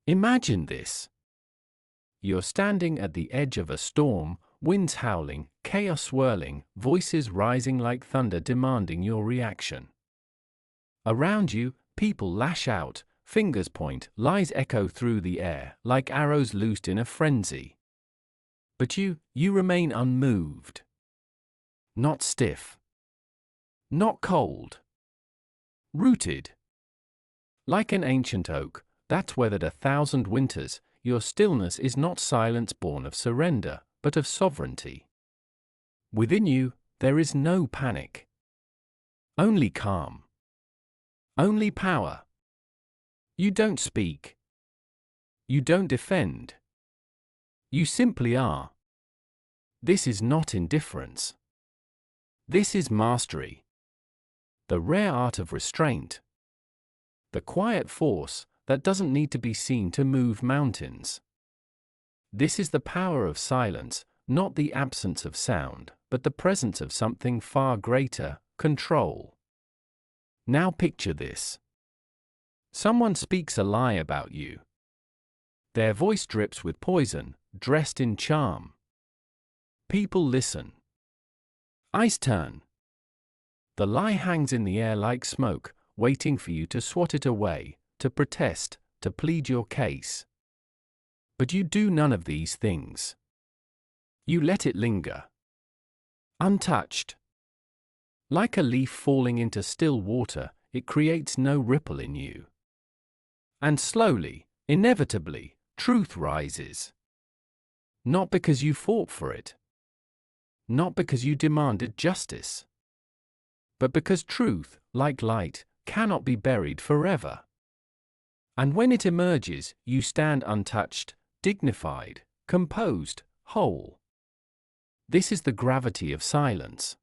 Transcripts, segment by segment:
Imagine this. You're standing at the edge of a storm, winds howling, chaos swirling, voices rising like thunder demanding your reaction. Around you, people lash out, fingers point, lies echo through the air like arrows loosed in a frenzy. But you remain unmoved. Not stiff. Not cold. Rooted. Like an ancient oak that's weathered 1,000 winters, your stillness is not silence born of surrender, but of sovereignty. Within you, there is no panic. Only calm. Only power. You don't speak. You don't defend. You simply are. This is not indifference. This is mastery. The rare art of restraint. The quiet force that doesn't need to be seen to move mountains. This is the power of silence, not the absence of sound, but the presence of something far greater, control. Now picture this. Someone speaks a lie about you. Their voice drips with poison, dressed in charm. People listen. Eyes turn. The lie hangs in the air like smoke, waiting for you to swat it away, to protest, to plead your case. But you do none of these things. You let it linger. Untouched. Like a leaf falling into still water, it creates no ripple in you. And slowly, inevitably, truth rises. Not because you fought for it. Not because you demanded justice. But because truth, like light, cannot be buried forever. And when it emerges, you stand untouched, dignified, composed, whole. This is the gravity of silence.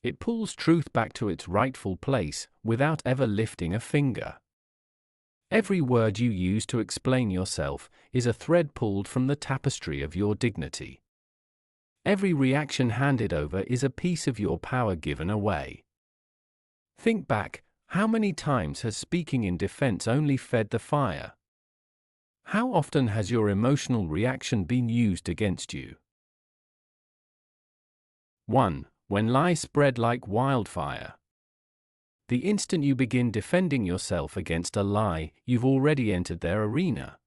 It pulls truth back to its rightful place, without ever lifting a finger. Every word you use to explain yourself is a thread pulled from the tapestry of your dignity. Every reaction handed over is a piece of your power given away. Think back. How many times has speaking in defense only fed the fire? How often has your emotional reaction been used against you? 1. When lies spread like wildfire. The instant you begin defending yourself against a lie, you've already entered their arena.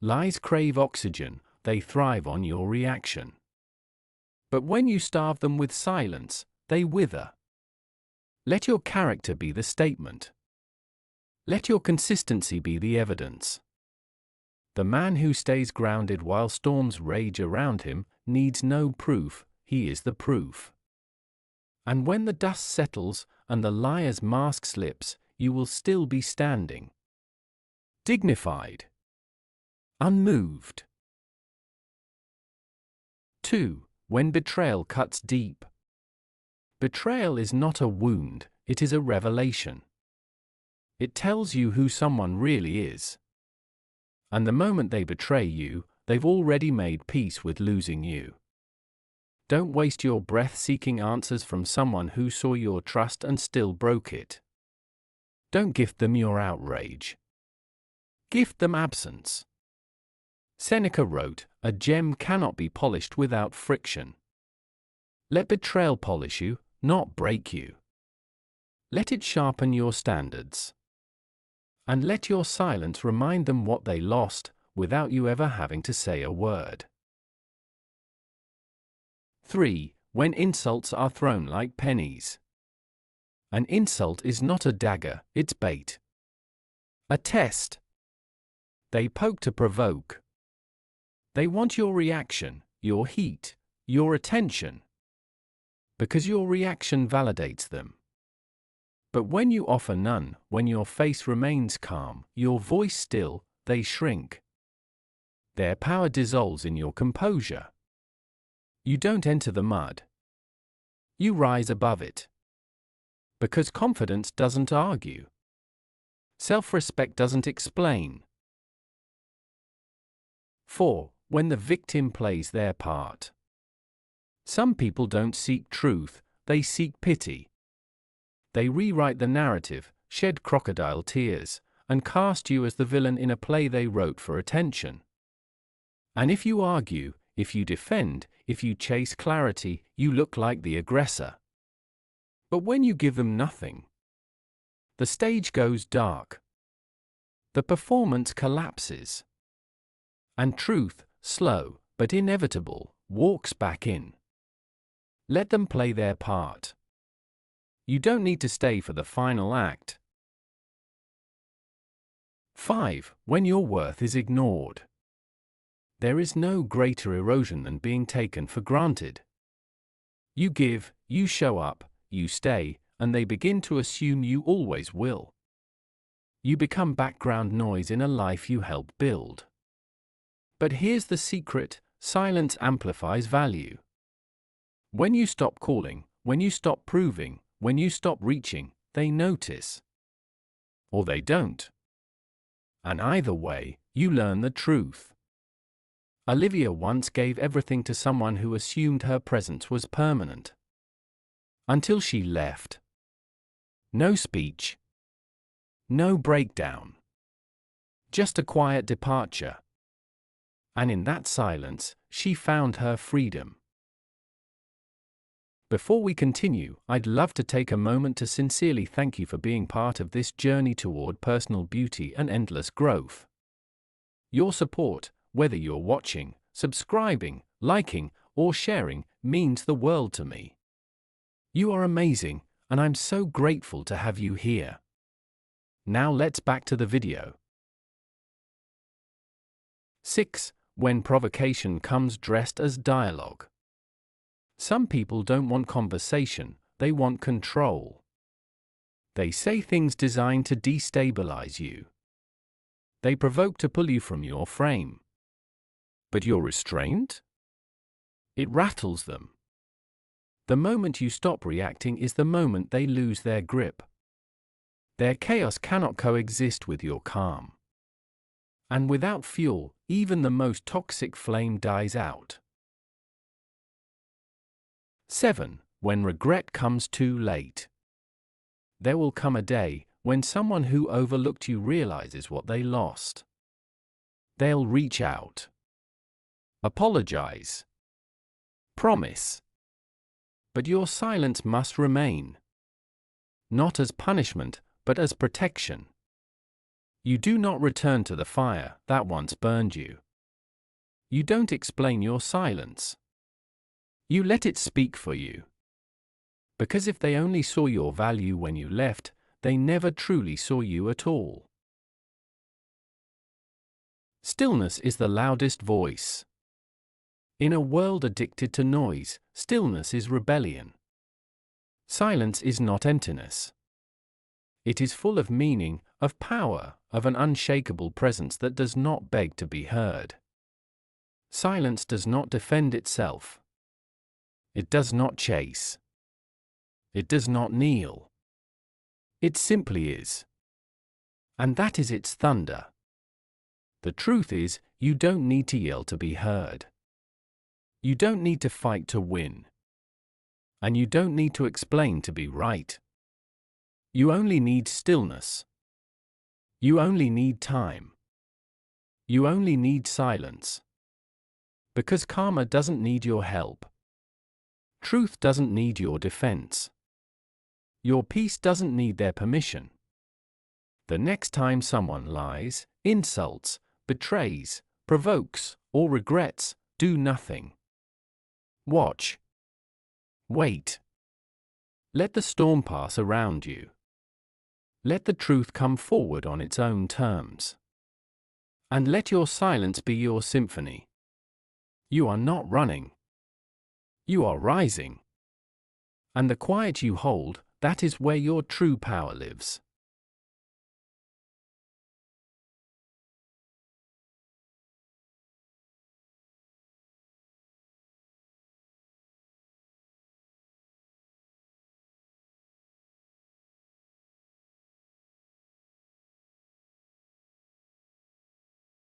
Lies crave oxygen, they thrive on your reaction. But when you starve them with silence, they wither. Let your character be the statement. Let your consistency be the evidence. The man who stays grounded while storms rage around him needs no proof, he is the proof. And when the dust settles and the liar's mask slips, you will still be standing. Dignified. Unmoved. 2. When betrayal cuts deep. Betrayal is not a wound, it is a revelation. It tells you who someone really is. And the moment they betray you, they've already made peace with losing you. Don't waste your breath seeking answers from someone who saw your trust and still broke it. Don't gift them your outrage. Gift them absence. Seneca wrote, "A gem cannot be polished without friction." Let betrayal polish you, not break you. Let it sharpen your standards. And let your silence remind them what they lost, without you ever having to say a word. 3. When insults are thrown like pennies. An insult is not a dagger, it's bait. A test. They poke to provoke. They want your reaction, your heat, your attention. Because your reaction validates them. But when you offer none, when your face remains calm, your voice still, they shrink. Their power dissolves in your composure. You don't enter the mud. You rise above it. Because confidence doesn't argue. Self-respect doesn't explain. 4. When the victim plays their part. Some people don't seek truth, they seek pity. They rewrite the narrative, shed crocodile tears, and cast you as the villain in a play they wrote for attention. And if you argue, if you defend, if you chase clarity, you look like the aggressor. But when you give them nothing, the stage goes dark. The performance collapses. And truth, slow but inevitable, walks back in. Let them play their part. You don't need to stay for the final act. 5. When your worth is ignored. There is no greater erosion than being taken for granted. You give, you show up, you stay, and they begin to assume you always will. You become background noise in a life you help build. But here's the secret: silence amplifies value. When you stop calling, when you stop proving, when you stop reaching, they notice. Or they don't. And either way, you learn the truth. Olivia once gave everything to someone who assumed her presence was permanent. Until she left. No speech. No breakdown. Just a quiet departure. And in that silence, she found her freedom. Before we continue, I'd love to take a moment to sincerely thank you for being part of this journey toward personal beauty and endless growth. Your support, whether you're watching, subscribing, liking, or sharing, means the world to me. You are amazing, and I'm so grateful to have you here. Now let's back to the video. 6. When provocation comes dressed as dialogue. Some people don't want conversation, they want control. They say things designed to destabilize you. They provoke to pull you from your frame. But your restraint? It rattles them. The moment you stop reacting is the moment they lose their grip. Their chaos cannot coexist with your calm. And without fuel, even the most toxic flame dies out. 7. When regret comes too late. There will come a day when someone who overlooked you realizes what they lost. They'll reach out. Apologize. Promise. But your silence must remain. Not as punishment, but as protection. You do not return to the fire that once burned you. You don't explain your silence. You let it speak for you. Because if they only saw your value when you left, they never truly saw you at all. Stillness is the loudest voice. In a world addicted to noise, stillness is rebellion. Silence is not emptiness. It is full of meaning, of power, of an unshakable presence that does not beg to be heard. Silence does not defend itself. It does not chase. It does not kneel. It simply is. And that is its thunder. The truth is, you don't need to yell to be heard. You don't need to fight to win. And you don't need to explain to be right. You only need stillness. You only need time. You only need silence. Because karma doesn't need your help. Truth doesn't need your defense. Your peace doesn't need their permission. The next time someone lies, insults, betrays, provokes, or regrets, do nothing. Watch. Wait. Let the storm pass around you. Let the truth come forward on its own terms. And let your silence be your symphony. You are not running. You are rising. And the quiet you hold, that is where your true power lives.